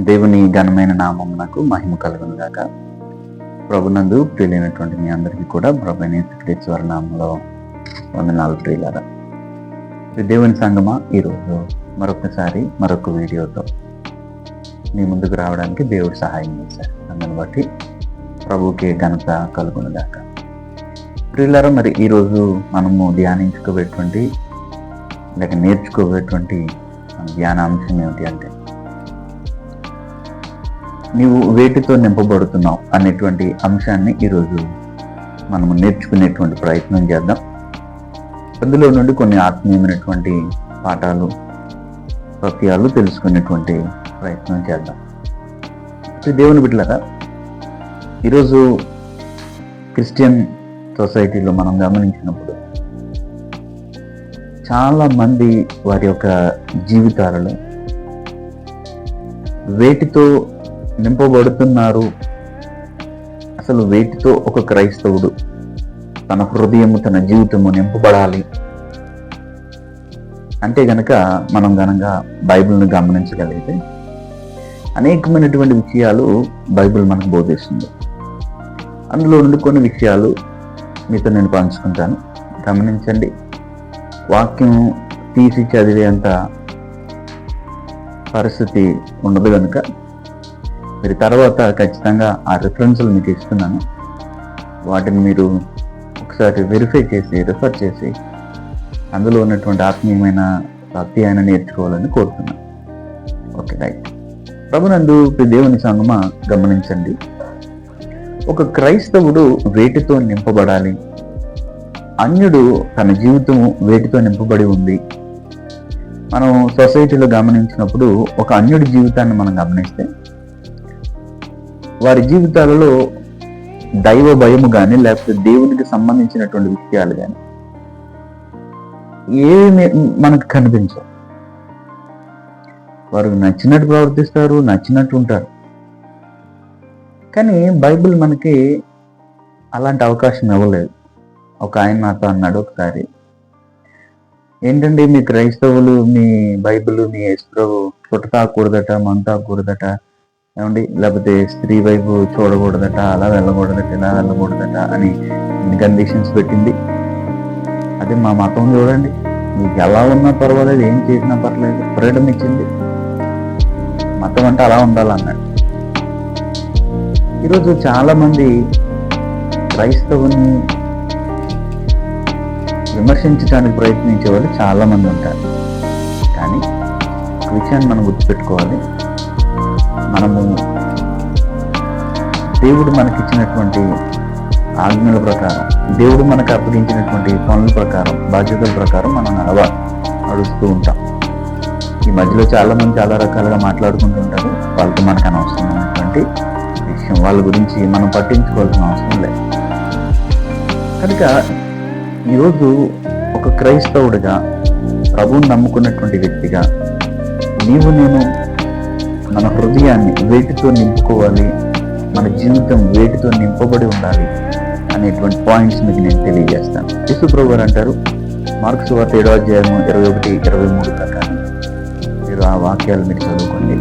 దేవుని ఘనమైన నామమునకు మహిమ కలుగును గాక. ప్రభునందు ప్రియులైనటువంటి మీ అందరికీ కూడా ప్రభువైన యేసుక్రీస్తు నామములో వందనాలు ప్రియులారా. దేవుని సంగమా, ఈరోజు మరొకసారి మరొక వీడియోతో మీ ముందుకు రావడానికి దేవుడు సహాయం చేశారు. అందుని బట్టి ప్రభువుకి ఘనత కలుగును గాక. ప్రియులారా, మరి ఈరోజు మనము ధ్యానించుకోబోయేటువంటి లేక నేర్చుకోబోయేటువంటి ధ్యానాంశం ఏమిటి అంటే, నీవు వేటితో నింపబడుతున్నావు అనేటువంటి అంశాన్ని ఈరోజు మనము నేర్చుకునేటువంటి ప్రయత్నం చేద్దాం. అందులో నుండి కొన్ని ఆత్మీయమైనటువంటి పాఠాలు, సత్యాలు తెలుసుకునేటువంటి ప్రయత్నం చేద్దాం. దేవుని బిడ్డలారా, ఈరోజు క్రిస్టియన్ సొసైటీలో మనం గమనించినప్పుడు చాలా మంది వారి యొక్క జీవితాలలో వేటితో నింపబడుతున్నారు. అసలు వేటితో ఒక క్రైస్తవుడు తన హృదయము, తన జీవితము నింపబడాలి అంటే గనక మనం బైబిల్ని గమనించగలిగితే అనేకమైనటువంటి విషయాలు బైబిల్ మనకు బోధిస్తుంది. అందులో నుండి కొన్ని విషయాలు మీతో నేను పంచుకుంటాను. గమనించండి. వాక్యం తీసి చదివేంత పరిస్థితి ఉండదు కనుక మీరు తర్వాత ఖచ్చితంగా ఆ రిఫరెన్స్లు మీకు ఇస్తున్నాను. వాటిని మీరు ఒకసారి వెరిఫై చేసి, రిఫర్ చేసి అందులో ఉన్నటువంటి ఆత్మీయమైన సత్యాన్ని నేర్చుకోవాలని కోరుతున్నాను. Okay, right. ప్రభునందు దేవుని సంగమా, గమనించండి. ఒక క్రైస్తవుడు వేటితో నింపబడాలి? అన్యుడు తన జీవితము వేటితో నింపబడి ఉంది? మనం సొసైటీలో గమనించినప్పుడు ఒక అన్యుడి జీవితాన్ని మనం గమనిస్తే వారి జీవితాలలో దైవ భయము కానీ, లేకపోతే దేవునికి సంబంధించినటువంటి విషయాలు కానీ ఏమి మనకు కనిపించవు. వారు నచ్చినట్టు ప్రవర్తిస్తారు, నచ్చినట్టు ఉంటారు. కానీ బైబిల్ మనకి అలాంటి అవకాశం ఇవ్వలేదు. ఒక ఆయన నాతో అన్నాడు ఒకసారి, ఏంటండి మీ క్రైస్తవులు మీ బైబిల్, మీ యేసుప్రభు చుట్ట తాకూడదట, మంట తాకూడదట, ఏమండి, లేకపోతే స్త్రీ వైపు చూడకూడదట, అలా వెళ్ళకూడదట, ఇలా వెళ్ళకూడదట అని కండిషన్స్ పెట్టింది. అదే మా మతం చూడండి, మీకు ఎలా ఉన్నా పర్వాలేదు, ఏం చేసినా పర్లేదు, ఫ్రీడమ్ ఇచ్చింది. మతం అంటే అలా ఉండాలన్నాడు. ఈరోజు చాలా మంది క్రైస్తవుని విమర్శించడానికి ప్రయత్నించే వాళ్ళు చాలా మంది ఉంటారు. కానీ ఒక విషయాన్ని మనం గుర్తుపెట్టుకోవాలి. మనము దేవుడు మనకిచ్చినటువంటి ఆజ్ఞల ప్రకారం, దేవుడు మనకు అప్పగించినటువంటి పనుల ప్రకారం, బాధ్యతల ప్రకారం మనం నడుస్తూ ఉంటాం. ఈ మధ్యలో చాలా మంది చాలా రకాలుగా మాట్లాడుకుంటూ ఉంటారు. వాళ్ళతో మనకు అనవసరమైనటువంటి విషయం, వాళ్ళ గురించి మనం పట్టించుకోవాల్సిన అవసరం లేదు. కనుక ఈరోజు ఒక క్రైస్తవుడిగా, ప్రభువుని నమ్ముకున్నటువంటి వ్యక్తిగా, నీవు నేను మన హృదయాన్ని వేటితో నింపుకోవాలి, మన జీవితం వేటితో నింపబడి ఉండాలి అనేటువంటి పాయింట్స్ మీకు నేను తెలియజేస్తాను. యేసు ప్రభువు గారు అంటారు, మార్కు సువార్త 7వ అధ్యాయము 21-23 ప్రకారం మీరు ఆ వాక్యాలు మీరు చదువుకోండి.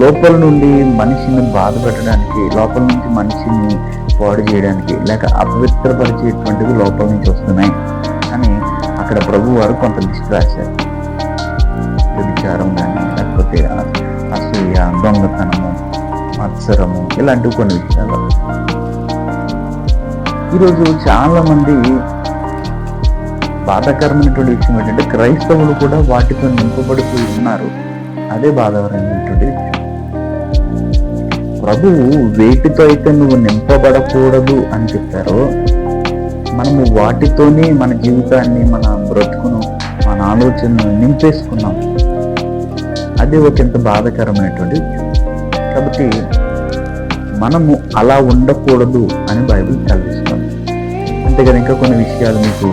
లోపల నుండి మనిషిని బాధ పెట్టడానికి, లోపల నుంచి మనిషిని పాడు చేయడానికి, లేక అపవిత్రపరిచేటువంటివి లోపల నుంచి వస్తున్నాయి అని అక్కడ ప్రభు వారు కొంత లిస్ట్ రాశారు. వ్యభిచారం కానీ, లేకపోతే అసూయ, దొంగతనము, మత్సరము, ఇలాంటివి కొన్ని విషయాలు. ఈరోజు చాలా మంది బాధాకరమైనటువంటి విషయం ఏంటంటే, క్రైస్తవులు కూడా వాటితో నింపబడిపోయి ఉన్నారు. అదే బాధాకరమైనటువంటి విషయం. ప్రభువు వేటితో అయితే నువ్వు నింపబడకూడదు అని చెప్పారో, మనము వాటితోనే మన జీవితాన్ని, మన బ్రతుకును, మన ఆలోచనను నింపేసుకున్నాం. అది ఒక ఎంత బాధాకరమైనటువంటి విషయం. కాబట్టి మనము అలా ఉండకూడదు అని బైబిల్ చదివిస్తుంది. అంతేగాని ఇంకా కొన్ని విషయాలు మీకు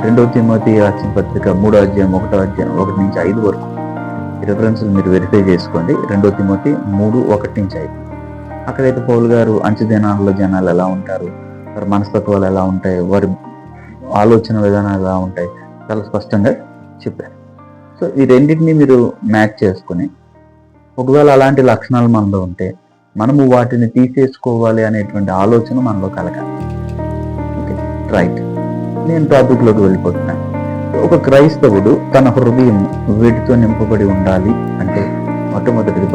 2వ తిమోతి రాసిన పత్రిక 3వ అధ్యాయం 1వ అధ్యాయం 1-5 వరకు రిఫరెన్స్లు మీరు వెరిఫై చేసుకోండి. 2వ తిమోతి 3:1-5. అక్కడైతే పౌలు గారు అంచెదినాల్లో జనాలు ఎలా ఉంటారు, వారి మనస్తత్వాలు ఎలా ఉంటాయి, వారి ఆలోచన విధానాలు ఎలా ఉంటాయి చాలా స్పష్టంగా చెప్పారు. సో ఈ రెండింటిని మీరు మ్యాచ్ చేసుకుని ఒకవేళ అలాంటి లక్షణాలు మనలో ఉంటే మనము వాటిని తీసేసుకోవాలి అనేటువంటి ఆలోచన మనలో కలగాలి. Okay, right. నేను టాపిక్లోకి వెళ్ళిపోతున్నాను. ఒక క్రైస్తవుడు తన హృదయం వీటితో నింపబడి ఉండాలి అంటే మొట్టమొదటిది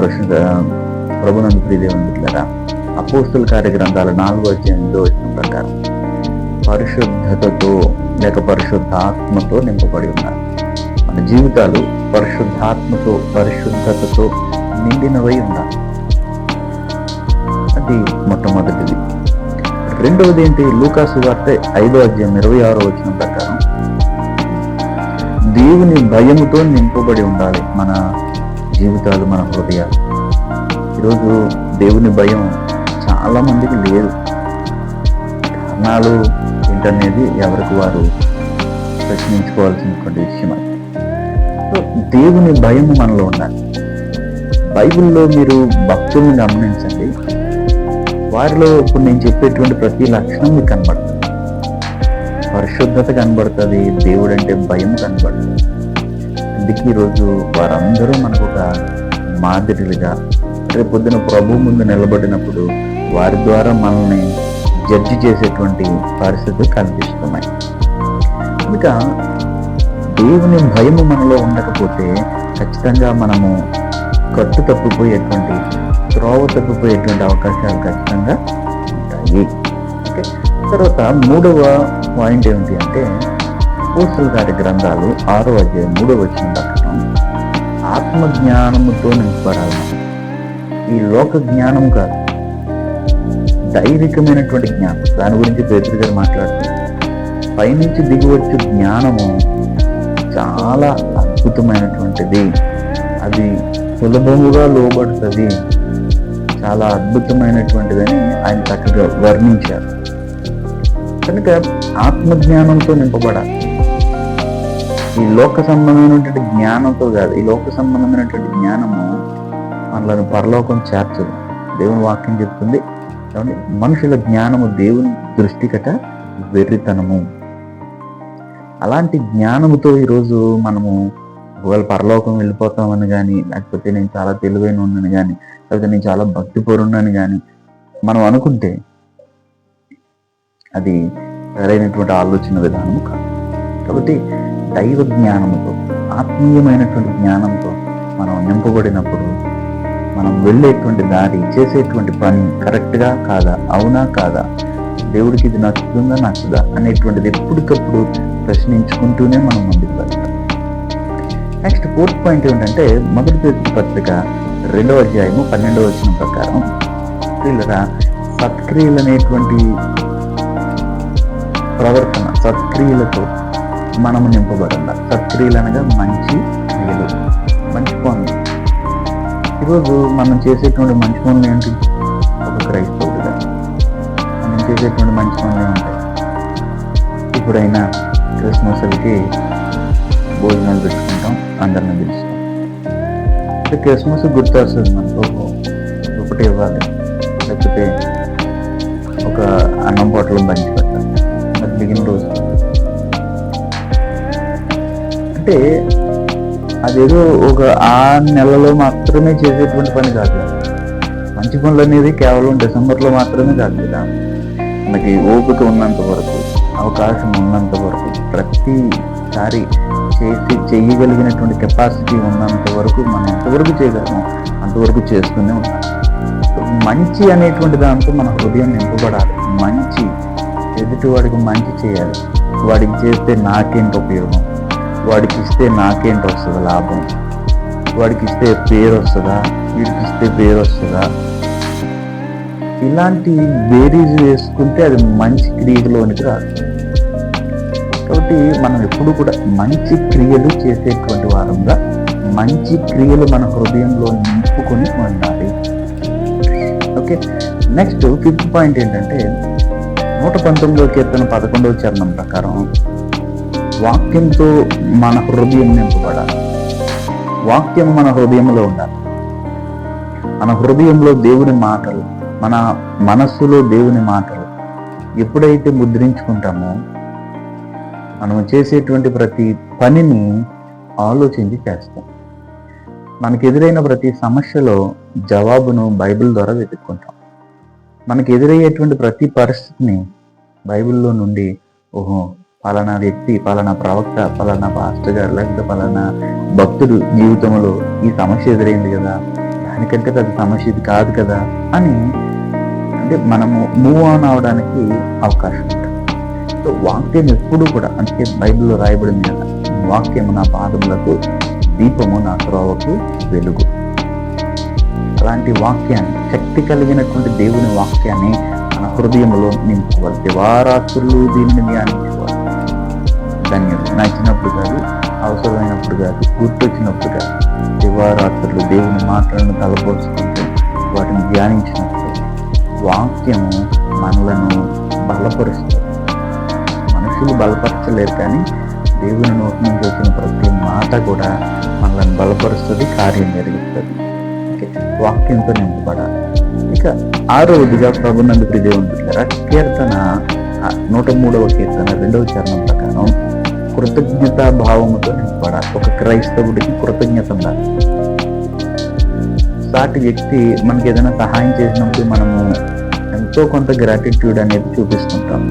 ప్రభునందు ప్రియదేవుని బిడ్డలారా, అపోస్తుల కార్యగ్రంథాల 4:8 ప్రకారం పరిశుద్ధతతో లేక పరిశుద్ధాత్మతో నింపబడి ఉన్నారు. మన జీవితాలు పరిశుద్ధతతో నిండినవై ఉండాలి. అది మొట్టమొదటిది. రెండవది ఏంటి? లూకా సువార్త 5:26 ప్రకారం దేవుని భయముతో నింపబడి ఉండాలి మన జీవితాలు, మన హృదయాలు. ఈరోజు దేవుని భయం చాలా మందికి లేదు. కారణాలు ఏంటనేది ఎవరికి వారు ప్రశ్నించుకోవాల్సినటువంటి విషయం. దేవుని భయం మనలో ఉండాలి. బైబిల్లో మీరు భక్తుల్ని గమనించండి, వారిలో ఇప్పుడు నేను చెప్పేటువంటి ప్రతి లక్షణం మీకు కనబడుతుంది. పరిశుద్ధత కనబడుతుంది, దేవుడు అంటే భయం కనబడుతుంది. అందుకే ఈరోజు వారందరూ మనకు ఒక మాదిరిగా రేపు పొద్దున ప్రభు ముందు నిలబడినప్పుడు వారి ద్వారా మనల్ని జడ్జి చేసేటువంటి పరిస్థితులు కనిపిస్తున్నాయి. ఇంకా దేవుని భయము మనలో ఉండకపోతే ఖచ్చితంగా మనము కట్టు తప్పిపోయేటువంటి త్రోవ తప్పిపోయేటువంటి అవకాశాలు ఖచ్చితంగా ఉంటాయి. ఓకే, తర్వాత మూడవ పాయింట్ ఏమిటి అంటే అపోస్తలుల కార్యగ్రంథాలు 6:3 ప్రకారం ఆత్మజ్ఞానముతో నింపబడాలి. ఈ లోక జ్ఞానం కాదు, దైవికమైనటువంటి జ్ఞానం. దాని గురించి పేతురు గారు మాట్లాడుతున్నారు. పైనుంచి దిగివచ్చు జ్ఞానము చాలా అద్భుతమైనటువంటిది, అది సులభముగా లోబడుతుంది, చాలా అద్భుతమైనటువంటిదని ఆయన చక్కగా వర్ణించారు. కనుక ఆత్మజ్ఞానంతో నింపబడాలి. ఈ లోక సంబంధమైనటువంటి జ్ఞానంతో కాదు. ఈ లోక సంబంధమైనటువంటి జ్ఞానము మనలను పరలోకం చేర్చదు. దేవుని వాక్యం చెప్తుంది, మనుషుల జ్ఞానము దేవుని దృష్టికట వెర్రితనము. అలాంటి జ్ఞానముతో ఈరోజు మనము ఒకవేళ పరలోకం వెళ్ళిపోతామని కానీ, లేకపోతే నేను చాలా తెలివైన ఉన్నాను కానీ, లేకపోతే నేను చాలా భక్తిపరున్నాను కానీ మనం అనుకుంటే అది సరైనటువంటి ఆలోచన విధానము కాదు. కాబట్టి దైవ జ్ఞానముతో, ఆత్మీయమైనటువంటి జ్ఞానంతో మనం నింపబడినప్పుడు మనం వెళ్ళేటువంటి దారి, చేసేటువంటి పని కరెక్ట్గా కాదా, అవునా కాదా, దేవుడికి ఇది నచ్చుతుందా నచ్చదా అనేటువంటిది ఎప్పటికప్పుడు ప్రశ్నించుకుంటూనే మనం ముందుకు వెళ్తాం. నెక్స్ట్ 4th పాయింట్ ఏంటంటే మొదటి పేతురు పత్రిక 2:12 ప్రకారం స్త్రీలరా సత్క్రియలు అనేటువంటి ప్రవర్తన, సత్క్రియలతో మనము నింపబడాలి. సత్క్రియలు అనగా మంచి క్రియలు, మంచి పనులు. ఈరోజు మనం చేసేటువంటి మంచి పనులు ఏంటి? ఒక క్రైస్తవుడిగా మనం చేసేటువంటి మంచి పనులు ఏముంటాయి? ఇప్పుడైనా క్రిస్మస్కి భోజనాలు పెట్టుకుంటాం, అందరిని పిలుస్తాం. క్రిస్మస్ గుర్తు వస్తుంది మనకు, ఒకటి ఇవ్వాలి, లేకపోతే ఒక అన్నం పొట్టలు పంచి పెట్టాలి. మరి మిగిలిన రోజు అంటే అదేదో ఒక 6 నెలల్లో మాత్రమే చేసేటువంటి పని కాదు. మంచి పనులు అనేది కేవలం డిసెంబర్లో మాత్రమే కాదు కదా. మనకి ఓపిక ఉన్నంత వరకు, అవకాశం ఉన్నంత వరకు, ప్రతిసారి చేయగలిగినటువంటి కెపాసిటీ ఉన్నంత వరకు మనం ఎంతవరకు చేయగలము అంతవరకు చేస్తూనే ఉన్నాం. మంచి అనేటువంటి దాంతో మన హృదయం నింపబడాలి. మంచి, ఎదుటి వాడికి మంచి చేయాలి. వాడికి చేస్తే నాకేంటి ఉపయోగం, వాడికి ఇస్తే నాకేంటి వస్తుందా లాభం, వాడికి ఇస్తే పేరు వస్తుందా, వీడికి ఇస్తే పేరు వస్తుందా, ఇలాంటి బేరీజ్ వేసుకుంటే అది మంచి క్రియలోనికి రాదు. కాబట్టి మనం ఎప్పుడు కూడా మంచి క్రియలు చేసేటువంటి వారంగా, మంచి క్రియలు మన హృదయంలో నింపుకొని ఉండాలి. ఓకే, నెక్స్ట్ 5th పాయింట్ ఏంటంటే 119వ కీర్తన 11వ చరణం ప్రకారం వాక్యంతో మన హృదయం నింపబడాలి. వాక్యం మన హృదయంలో ఉండాలి. మన హృదయంలో దేవుని మాటలు, మన మనస్సులో దేవుని మాటలు ఎప్పుడైతే ముద్రించుకుంటామో మనం చేసేటువంటి ప్రతి పనిని ఆలోచించి చేస్తాం. మనకు ఎదురైన ప్రతి సమస్యలో జవాబును బైబిల్ ద్వారా వెతుక్కుంటాం. మనకు ఎదురయ్యేటువంటి ప్రతి పరిస్థితిని బైబిల్లో నుండి, ఓహో పలానా వ్యక్తి, పలానా ప్రవక్త, పలానా పాస్టర్ గారు, లేకపోతే పలానా భక్తుడు జీవితంలో ఈ సమస్య ఎదురైంది కదా, దానికంటే పెద్ద సమస్య ఇది కాదు కదా అని అంటే మనము మూవ్ ఆన్ అవడానికి అవకాశం ఉంటుంది. సో వాక్యం ఎప్పుడు కూడా, అంటే బైబిల్లో రాయబడింది కదా, వాక్యము నా పాదములకు దీపము, నా త్రోవకు వెలుగు. అలాంటి వాక్యాన్ని, శక్తి కలిగినటువంటి దేవుని వాక్యాన్ని మన హృదయంలో నింపుకోవాలి. దివారాత్రులు దీనిని ధ్యానించుకోవాలి. ధన్యుడు నచ్చినప్పుడు కాదు, అవసరమైనప్పుడు కాదు, గుర్తొచ్చినప్పుడు కాదు, దివారాత్రులు దేవుని మాటలను తలపోసుకుంటూ వాటిని ధ్యానించినప్పుడు వాక్యము మనలను బలపరుస్తుంది. మనుషులు బలపరచలేరు, కానీ దేవుని నోటి నుంచి వచ్చిన ప్రతి మాట కూడా మనల్ని బలపరుస్తుంది, కార్యం జరిగిస్తుంది. వాక్యంతో నింపబడాలి. ఇక 6వదిగా ప్రభునందు ప్రియ దేవుని బిడ్డలారా, కీర్తన 103వ కీర్తన 2వ చరణం ప్రకారం కృతజ్ఞతా భావముతో నింపబడాలి. ఒక క్రైస్తవుడికి కృతజ్ఞత ఉండాలి. సాటి వ్యక్తి మనకి ఏదైనా సహాయం చేసినప్పుడు మనము ఎంతో కొంత గ్రాటిట్యూడ్ అనేది చూపిస్తుంటాం.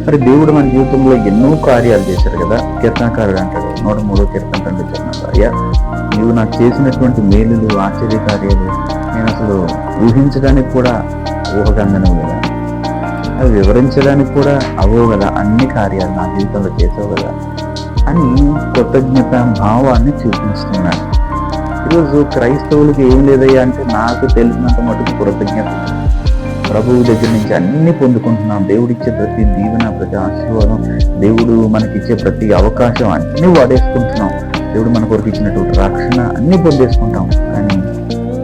మరి దేవుడు మన జీవితంలో ఎన్నో కార్యాలు చేశారు కదా. కీర్తనకారుడు అంటాడు 103వ కీర్తన 2వ చరణంలో, అయ్యా నీవు నాకు చేసినటువంటి మేలులు, ఆశ్చర్య కార్యాలు నేను అసలు ఊహించడానికి కూడా ఊహకందనవు కదా, అవి వివరించడానికి కూడా అవో కదా, అన్ని కార్యాలు నా జీవితంలో చేసావు కదా అని కృతజ్ఞత భావాన్ని చూపిస్తున్నాడు. ఈరోజు క్రైస్తవులకి ఏం లేదయ్యా అంటే, నాకు తెలిసినంత మటుకు కృతజ్ఞత. ప్రభువు దగ్గర నుంచి అన్ని పొందుకుంటున్నాం. దేవుడిచ్చే ప్రతి దీవెన, ప్రతి ఆశీర్వాదం, దేవుడు మనకిచ్చే ప్రతి అవకాశం అన్ని వాడేసుకుంటున్నాం. దేవుడు మన కొరకు ఇచ్చినటువంటి రక్షణ అన్ని పొందేసుకుంటాం. కానీ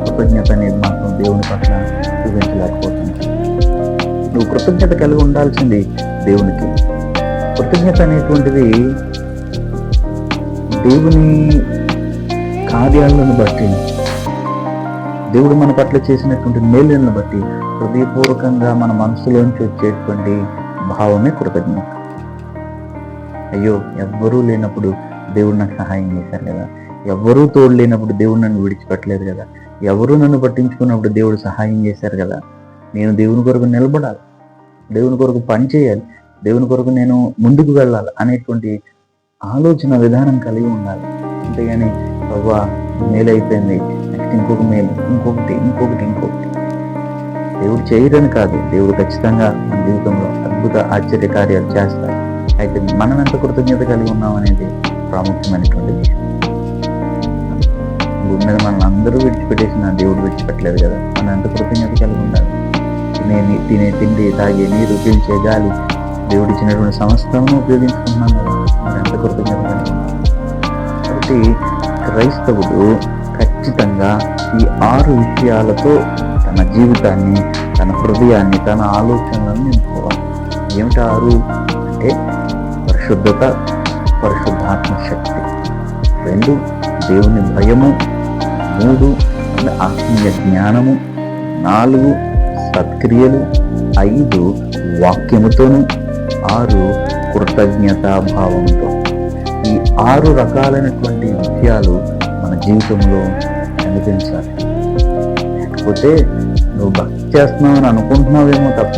కృతజ్ఞత అనేది మాత్రం దేవుని పట్ల చూపించలేకపోతున్నాం. నువ్వు కృతజ్ఞత కలిగి ఉండాల్సింది దేవునికి. కృతజ్ఞత అనేటువంటిది దేవుని కార్యాలను బట్టి, దేవుడు మన పట్ల చేసినటువంటి మేలులను బట్టి హృదయపూర్వకంగా మన మనసులోంచి వచ్చేటువంటి భావమే కృతజ్ఞత. అయ్యో ఎవ్వరూ లేనప్పుడు దేవుడు నాకు సహాయం చేశారు కదా, ఎవరూ తోడు లేనప్పుడు దేవుడు నన్ను విడిచిపెట్టలేదు కదా, ఎవరు నన్ను పట్టించుకున్నప్పుడు దేవుడు సహాయం చేశారు కదా, నేను దేవుని కొరకు నిలబడాలి, దేవుని కొరకు పని చేయాలి, దేవుని కొరకు నేను ముందుకు వెళ్ళాలి అనేటువంటి ఆలోచన విధానం కలిగి ఉండాలి. అంతేగాని బాబా మేలు అయిపోయింది, నెక్స్ట్ ఇంకొక మేలు, ఇంకొకటి దేవుడు చేయరని కాదు, దేవుడు ఖచ్చితంగా మన జీవితంలో అద్భుత ఆశ్చర్య కార్యాలు చేస్తారు. అయితే మనం ఎంత కృతజ్ఞత కలిగి ఉన్నాం అనేది ప్రాముఖ్యమైనటువంటి విషయం. భూమి మీద మనం అందరూ విడిచిపెట్టేసిన దేవుడు విడిచిపెట్టలేదు కదా, మనం ఎంత కృతజ్ఞత కలిగి ఉండాలి. తినే తిండి, తాగే నీరు, పీల్చే గాలి, దేవుడు ఇచ్చినటువంటి సమస్తమును ఉపయోగించుకుంటున్నాం కదా, మనం ఎంత కృతజ్ఞత కలిగి ఉన్నాం. కాబట్టి క్రైస్తవుడు ఖచ్చితంగా ఈ 6 విషయాలతో తన జీవితాన్ని, తన హృదయాన్ని, తన ఆలోచనలను నింపుకోవాలి. ఏమిటి 6 అంటే పరిశుద్ధత, పరిశుద్ధాత్మ శక్తి, 2 దేవుని భయము, 3 ఆత్మీయ జ్ఞానము, 4 సత్క్రియలు, 5 వాక్యముతోను, 6 కృతజ్ఞతా భావంతో. ఈ 6 రకాలైనటువంటి విషయాలు మన జీవితంలో కనిపించాలి. లేకపోతే నువ్వు భక్తి చేస్తున్నావు అని అనుకుంటున్నావేమో తప్ప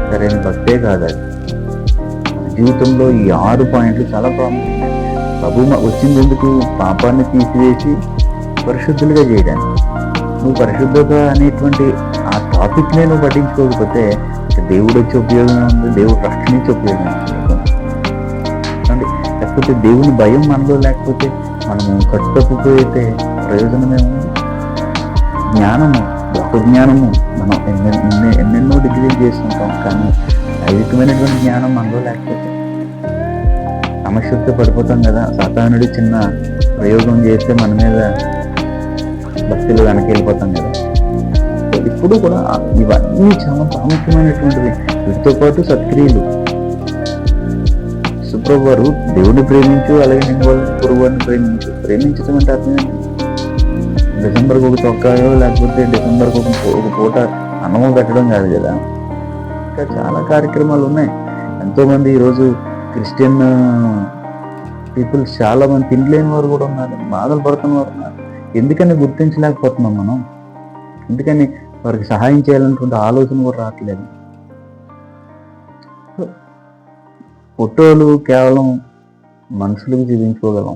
సరైన భక్తే కాదు అది. మన జీవితంలో ఈ 6 పాయింట్లు చాలా ప్రాముఖ్యమైనవి. ప్రభు వచ్చింది ఎందుకు? పాపాన్ని తీసివేసి పరిశుద్ధులుగా చేయడానికి. నువ్వు పరిశుద్ధత అనేటువంటి ఆ టాపిక్నే నువ్వు పట్టించుకోకపోతే దేవుడు వచ్చే ఉపయోగం ఉంది, దేవుడు రక్షణ ఇచ్చే ఉపయోగం ఉంది. లేకపోతే దేవుని భయం మనలో లేకపోతే మనము కట్టుతప్పిపోయితే ప్రయోజనమే ఉంది. జ్ఞానము, ఒక జ్ఞానము మనం ఎన్నెన్నో డిగ్రీలు చేసుకుంటాం, కానీ దైవికమైనటువంటి జ్ఞానం మనలో లేకపోతే సమస్యతో పడిపోతాం కదా. సాతానుడి చిన్న ప్రయోగం చేస్తే మన మీద భక్తులు వెనక్కి వెళ్ళిపోతాం కదా. ఇప్పుడు కూడా ఇవన్నీ చాలా ప్రాముఖ్యమైనటువంటివి. వీటితో పాటు సత్క్రియలు. సుప్రభు వారు దేవుడిని ప్రేమించు, అలాగే నేను పురుగుని ప్రేమించడం అంటే అర్థం డిసెంబర్కి ఒక చొక్కాయో లేకపోతే డిసెంబర్కి ఒక పూట అన్నమో పెట్టడం కాదు కదా. ఇంకా చాలా కార్యక్రమాలు ఉన్నాయి. ఎంతోమంది ఈరోజు క్రిస్టియన్ పీపుల్స్ చాలా మంది తినలేని వారు కూడా ఉన్నారు, బాధలు పడుతున్న వారు ఉన్నారు. ఎందుకని గుర్తించలేకపోతున్నాం మనం? ఎందుకని వారికి సహాయం చేయాలనుకుంటే ఆలోచన కూడా రావట్లేదు? ఫోటోలు కేవలం మనుషులకు చూపించుకోగలం,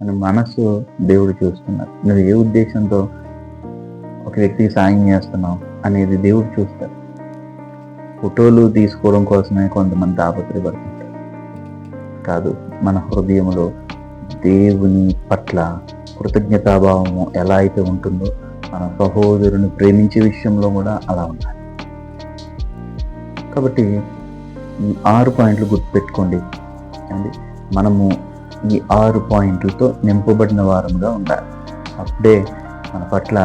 అని మనసు దేవుడు చూస్తున్నాడు. నువ్వు ఏ ఉద్దేశంతో ఒక వ్యక్తికి సాయం చేస్తున్నావు అనేది దేవుడు చూస్తాడు. ఫోటోలు తీసుకోవడం కోసమే కొంతమంది తాపత్రయపడుతుంటారు. కాదు, మన హృదయంలో దేవుని పట్ల కృతజ్ఞతాభావము ఎలా అయితే ఉంటుందో మన సహోదరుని ప్రేమించే విషయంలో కూడా అలా ఉండాలి. కాబట్టి ఈ 6 పాయింట్లు గుర్తుపెట్టుకోండి అండి. మనము ఈ 6 పాయింట్లతో నింపబడిన వారంగా ఉండాలి. అప్పుడే మన పట్ల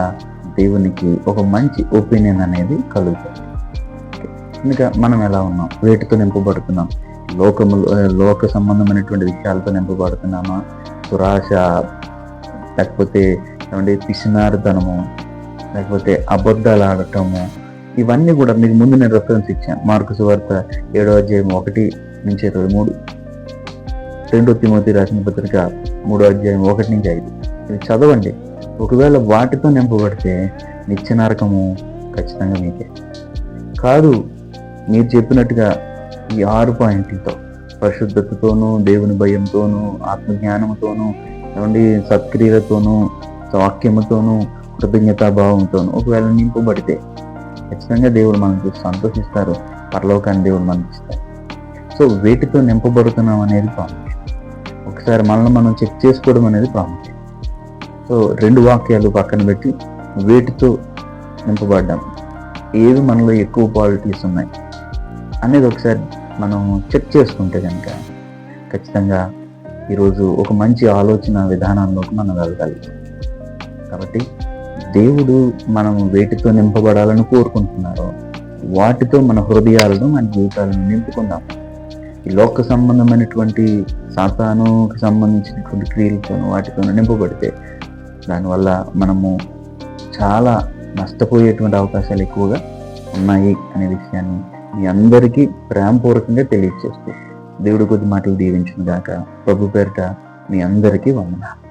దేవునికి ఒక మంచి ఒపీనియన్ అనేది కలుగుతుంది. ఇంకా మనం ఎలా ఉన్నాం? వేటితో నింపబడుతున్నాం? లోక సంబంధమైనటువంటి విషయాలతో నింపబడుతున్నామా? దురాశ, లేకపోతే ఏమంటే పిసినారుతనము, లేకపోతే అబద్ధాలు ఆడటము, ఇవన్నీ కూడా మీకు ముందు నేను రెఫరెన్స్ ఇచ్చాను. మార్కు సువార్త 7వ అధ్యాయం 1-23, 2 తిమోతి రాసిన పత్రిక 3వ అధ్యాయం 1-5. ఇవి చదవండి. ఒకవేళ వాటితో నింపబడితే నిత్య నరకము ఖచ్చితంగా మీకే. కాదు, మీరు చెప్పినట్టుగా ఈ 6 పాయింట్లతో పరిశుద్ధతతోనూ, దేవుని భయంతోనూ, ఆత్మజ్ఞానంతోనూ, ఏమండి సత్క్రియలతోనూ, వాక్యముతోనూ, కృతజ్ఞతాభావంతోనూ ఒకవేళ నింపబడితే ఖచ్చితంగా దేవుడు మనం చూసి సంతోషిస్తారు. పరలోకాన్ని దేవుడు మనకి ఇస్తారు. సో వేటితో నింపబడుతున్నాం అనేది ప్రాముఖ్యం. ఒకసారి మనల్ని మనం చెక్ చేసుకోవడం అనేది ప్రాముఖ్యం. సో 2 వాక్యాలు పక్కన పెట్టి వేటితో నింపబడ్డాం, ఏవి మనలో ఎక్కువ క్వాలిటీస్ ఉన్నాయి అనేది ఒకసారి మనం చెక్ చేసుకుంటే కనుక ఖచ్చితంగా ఈరోజు ఒక మంచి ఆలోచన విధానంలోకి మనం వెళ్ళగలుగుతాం. కాబట్టి దేవుడు మనం వేటితో నింపబడాలని కోరుకుంటున్నారో వాటితో మన హృదయాలను, మన జీవితాలను నింపుకుందాం. ఈ లోక సంబంధమైనటువంటి సాతానుకి సంబంధించినటువంటి క్రియలతోనూ వాటితోనూ నింపబడితే దానివల్ల మనము చాలా నష్టపోయేటువంటి అవకాశాలు ఎక్కువగా ఉన్నాయి అనే విషయాన్ని మీ అందరికీ ప్రేమపూర్వకంగా తెలియజేస్తూ దేవుడి కొద్ది మాటలు దీవించును గాక. ప్రభు పేరిట మీ అందరికీ వందనాలు.